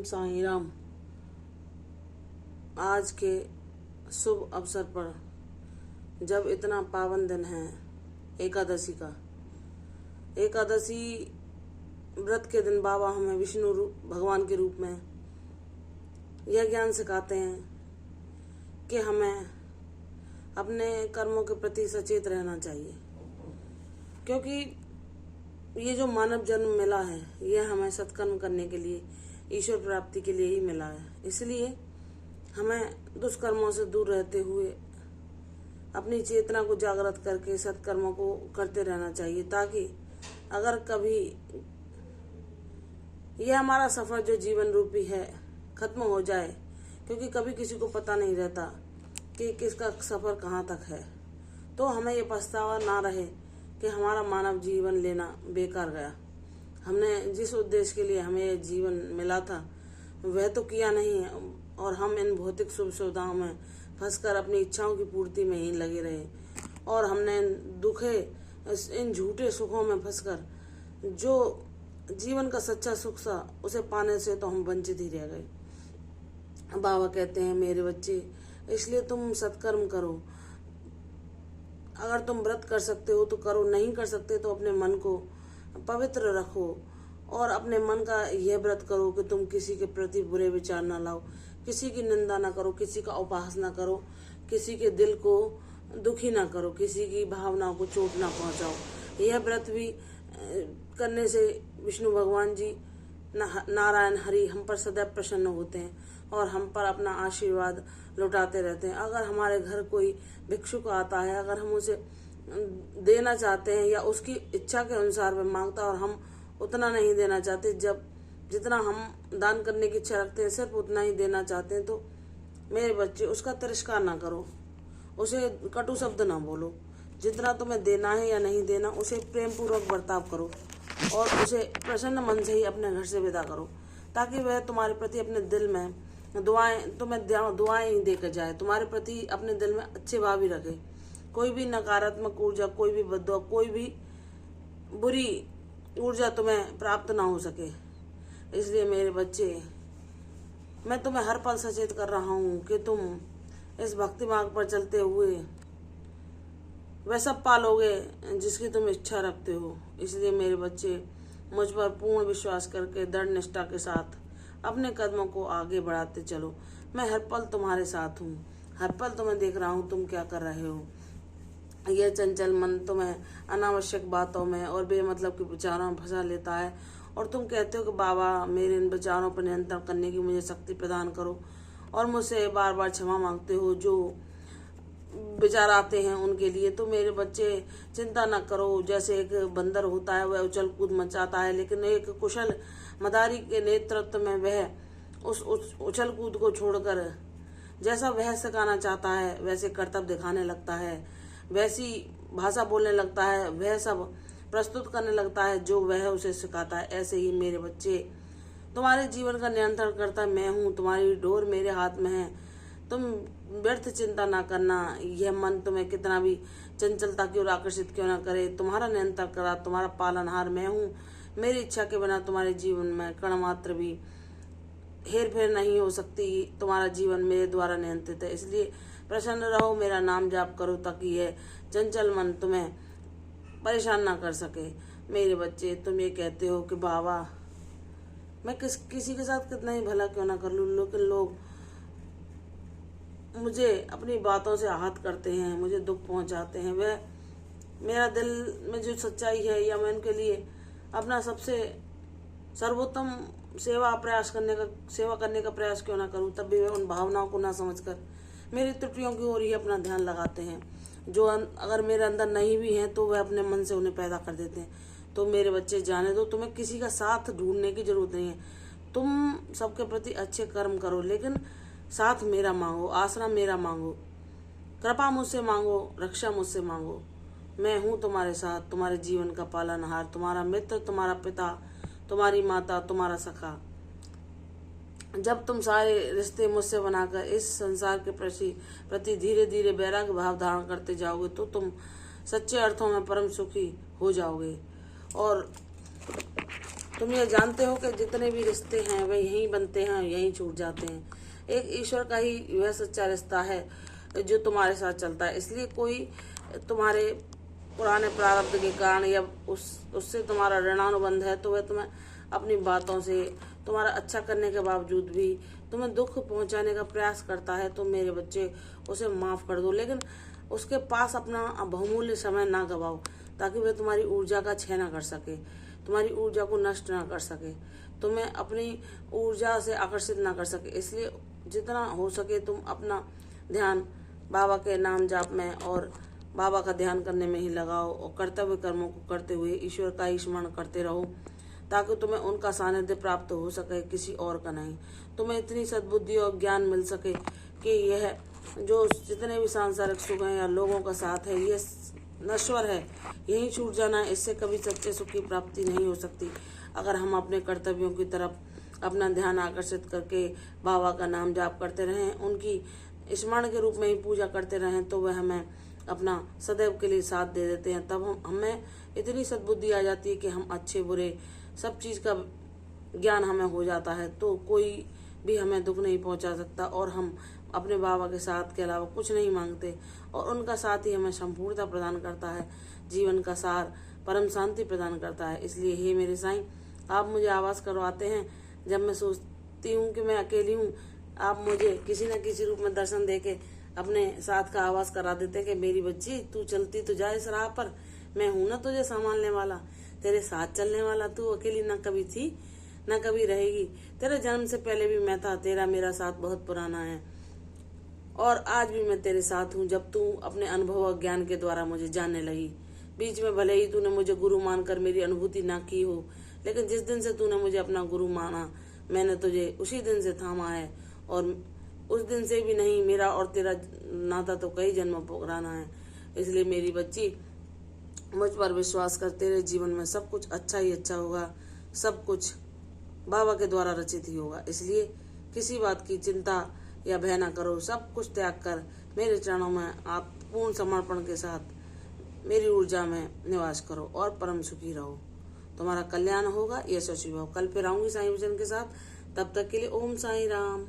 ओम साईं राम। आज के शुभ अवसर पर जब इतना पावन दिन है एकादशी का, एकादशी व्रत के दिन बाबा हमें विष्णु भगवान के रूप में यह ज्ञान सिखाते हैं कि हमें अपने कर्मों के प्रति सचेत रहना चाहिए, क्योंकि ये जो मानव जन्म मिला है यह हमें सत्कर्म करने के लिए, ईश्वर प्राप्ति के लिए ही मिला है। इसलिए हमें दुष्कर्मों से दूर रहते हुए अपनी चेतना को जागृत करके सत्कर्मों को करते रहना चाहिए, ताकि अगर कभी यह हमारा सफर जो जीवन रूपी है खत्म हो जाए, क्योंकि कभी किसी को पता नहीं रहता कि किसका सफर कहाँ तक है, तो हमें ये पछतावा ना रहे कि हमारा मानव जीवन लेना बेकार गया। हमने जिस उद्देश्य के लिए हमें यह जीवन मिला था वह तो किया नहीं, और हम इन भौतिक सुख सुविधाओं में फंसकर अपनी इच्छाओं की पूर्ति में ही लगे रहे, और हमने इन झूठे सुखों में फंसकर जो जीवन का सच्चा सुख था उसे पाने से तो हम वंचित ही रह गए। बाबा कहते हैं, मेरे बच्चे, इसलिए तुम सत्कर्म करो। अगर तुम व्रत कर सकते हो तो करो, नहीं कर सकते तो अपने मन को पवित्र रखो, और अपने मन का यह व्रत करो कि तुम किसी के प्रति बुरे विचार ना लाओ, किसी की निंदा ना करो, किसी का उपहास ना करो, किसी के दिल को दुखी ना करो, किसी की भावनाओं को चोट ना पहुंचाओ। यह व्रत भी करने से विष्णु भगवान जी नारायण हरि हम पर सदैव प्रसन्न होते हैं और हम पर अपना आशीर्वाद लौटाते रहते हैं। अगर हमारे घर कोई भिक्षुक आता है, अगर हम उसे देना चाहते हैं या उसकी इच्छा के अनुसार वह मांगता और हम उतना नहीं देना चाहते, जितना हम दान करने की इच्छा रखते हैं सिर्फ उतना ही देना चाहते हैं, तो मेरे बच्चे उसका तिरस्कार ना करो, उसे कटु शब्द ना बोलो। जितना तुम्हें देना है या नहीं देना उसे प्रेम पूर्वक बर्ताव करो और उसे प्रसन्न मन से ही अपने घर से विदा करो, ताकि वह तुम्हारे प्रति अपने दिल में दुआएं ही देकर जाए, तुम्हारे प्रति अपने दिल में अच्छे भाव ही रखे। कोई भी नकारात्मक ऊर्जा, कोई भी बद्दुआ, कोई भी बुरी ऊर्जा तुम्हें प्राप्त ना हो सके। इसलिए मेरे बच्चे, मैं तुम्हें हर पल सचेत कर रहा हूँ कि तुम इस भक्ति मार्ग पर चलते हुए वह सब पालोगे जिसकी तुम इच्छा रखते हो। इसलिए मेरे बच्चे, मुझ पर पूर्ण विश्वास करके दृढ़ निष्ठा के साथ अपने कदमों को आगे बढ़ाते चलो। मैं हर पल तुम्हारे साथ हूँ, हर पल तुम्हें देख रहा हूँ तुम क्या कर रहे हो। यह चंचल मन तुम्हें अनावश्यक बातों में और बेमतलब के विचारों में फंसा लेता है, और तुम कहते हो कि बाबा मेरे इन विचारों पर नियंत्रण करने की मुझे शक्ति प्रदान करो, और मुझसे बार बार क्षमा मांगते हो जो विचार आते हैं उनके लिए। तो मेरे बच्चे, चिंता न करो। जैसे एक बंदर होता है वह उछल कूद मचाता है, लेकिन एक कुशल मदारी के नेतृत्व में वह उस उछल कूद को छोड़कर जैसा वह सिखाना चाहता है वैसे कर्तव्य दिखाने लगता है, वैसी भाषा बोलने लगता है, वह सब प्रस्तुत करने लगता है जो वह उसे सिखाता है। ऐसे ही मेरे बच्चे, तुम्हारे जीवन का नियंत्रण करता मैं हूँ, तुम्हारी डोर मेरे हाथ में है। तुम व्यर्थ चिंता ना करना। यह मन तुम्हें कितना भी चंचलता की ओर आकर्षित क्यों ना करे, तुम्हारा नियंत्रण करा, तुम्हारा पालनहार मैं हूँ। मेरी इच्छा के बिना तुम्हारे जीवन में कण मात्र भी हेर फेर नहीं हो सकती। तुम्हारा जीवन मेरे द्वारा नियंत्रित है, इसलिए प्रसन्न रहो, मेरा नाम जाप करो, ताकि यह चंचल मन तुम्हें परेशान ना कर सके। मेरे बच्चे, तुम ये कहते हो कि बाबा मैं किसी के साथ कितना ही भला क्यों ना कर लूँ, लेकिन लोग मुझे अपनी बातों से आहत करते हैं, मुझे दुख पहुंचाते हैं। वह मेरा दिल में जो सच्चाई है, या मैं उनके लिए अपना सबसे सर्वोत्तम सेवा करने का प्रयास क्यों ना करूं, तब भी वे उन भावनाओं को ना समझकर मेरी त्रुटियों की ओर ही अपना ध्यान लगाते हैं, जो अगर मेरे अंदर नहीं भी हैं तो वह अपने मन से उन्हें पैदा कर देते हैं। तो मेरे बच्चे, जाने दो, तुम्हें किसी का साथ ढूंढने की जरूरत नहीं है। तुम सबके प्रति अच्छे कर्म करो, लेकिन साथ मेरा मांगो, आसरा मेरा मांगो, कृपा मुझसे मांगो, रक्षा मुझसे मांगो। मैं हूँ तुम्हारे साथ, तुम्हारे जीवन का पालनहार, तुम्हारा मित्र, तुम्हारा पिता, तुम्हारी माता, तुम्हारा सखा। जब तुम सारे रिश्ते मुझसे बनाकर इस संसार के प्रति धीरे धीरे वैराग्य भाव धारण करते जाओगे, तो तुम सच्चे अर्थों में परम सुखी हो जाओगे। और तुम ये जानते हो कि जितने भी रिश्ते हैं वे यहीं बनते हैं, यहीं छूट जाते हैं। एक ईश्वर का ही वह सच्चा रिश्ता है जो तुम्हारे साथ चलता है। इसलिए कोई तुम्हारे पुराने प्रारब्ध के कारण या उससे तुम्हारा ऋणानुबंध है तो वह तुम्हें अपनी बातों से तुम्हारा अच्छा करने के बावजूद भी तुम्हें दुख पहुंचाने का प्रयास करता है, तो मेरे बच्चे उसे माफ कर दो, लेकिन उसके पास अपना बहुमूल्य समय ना गवाओ, ताकि वह तुम्हारी ऊर्जा का क्षय ना कर सके, तुम्हारी ऊर्जा को नष्ट ना कर सके, तुम्हें अपनी ऊर्जा से आकर्षित ना कर सके। इसलिए जितना हो सके तुम अपना ध्यान बाबा के नाम जाप में और बाबा का ध्यान करने में ही लगाओ, और कर्तव्य कर्मों को करते हुए ईश्वर का ही स्मरण करते रहो, ताकि तुम्हें उनका सानिध्य प्राप्त हो सके, किसी और का नहीं। तुम्हें इतनी सद्बुद्धि और ज्ञान मिल सके कि यह जो जितने भी सांसारिक सुख हैं या लोगों का साथ है, ये नश्वर है, यही छूट जाना है। इससे कभी सच्चे सुख की प्राप्ति नहीं हो सकती। अगर हम अपने कर्तव्यों की तरफ अपना ध्यान आकर्षित करके बाबा का नाम जाप करते रहें, उनकी स्मरण के रूप में ही पूजा करते रहें, तो वह हमें अपना सदैव के लिए साथ दे देते हैं। तब हमें इतनी सद्बुद्धि आ जाती है कि हम अच्छे बुरे सब चीज़ का ज्ञान हमें हो जाता है, तो कोई भी हमें दुख नहीं पहुंचा सकता। और हम अपने बाबा के साथ के अलावा कुछ नहीं मांगते, और उनका साथ ही हमें संपूर्णता प्रदान करता है, जीवन का सार, परम शांति प्रदान करता है। इसलिए हे मेरे साईं, आप मुझे आवाज़ करवाते हैं जब मैं सोचती हूँ कि मैं अकेली हूँ। आप मुझे किसी न किसी रूप में दर्शन देके अपने साथ का आवाज़ करा देते हैं कि मेरी बच्ची, तू चलती तो जाए इस राह पर, मैं हूं ना तुझे संभालने वाला, तेरे साथ चलने वाला। तू अकेली ना कभी थी ना कभी रहेगी। तेरे जन्म से पहले भी मैं था, तेरा मेरा साथ बहुत पुराना है, और आज भी मैं तेरे साथ हूँ। जब तू अपने अनुभव और ज्ञान के द्वारा मुझे जानने लगी, बीच में भले ही तूने मुझे गुरु मानकर मेरी अनुभूति ना की हो, लेकिन जिस दिन से तूने मुझे अपना गुरु माना, मैंने तुझे उसी दिन से थामा है। और उस दिन से भी नहीं, मेरा और तेरा नाता तो कई जन्म पुराना है। इसलिए मेरी बच्ची, मुझ पर विश्वास कर, तेरे जीवन में सब कुछ अच्छा ही अच्छा होगा, सब कुछ बाबा के द्वारा रचित ही होगा। इसलिए किसी बात की चिंता या भय न करो, सब कुछ त्याग कर मेरे चरणों में आप पूर्ण समर्पण के साथ मेरी ऊर्जा में निवास करो और परम सुखी रहो। तुम्हारा कल्याण होगा, यशस्वी हो। कल फिर आऊंगी साईं वचन के साथ। तब तक के लिए ओम साईं राम।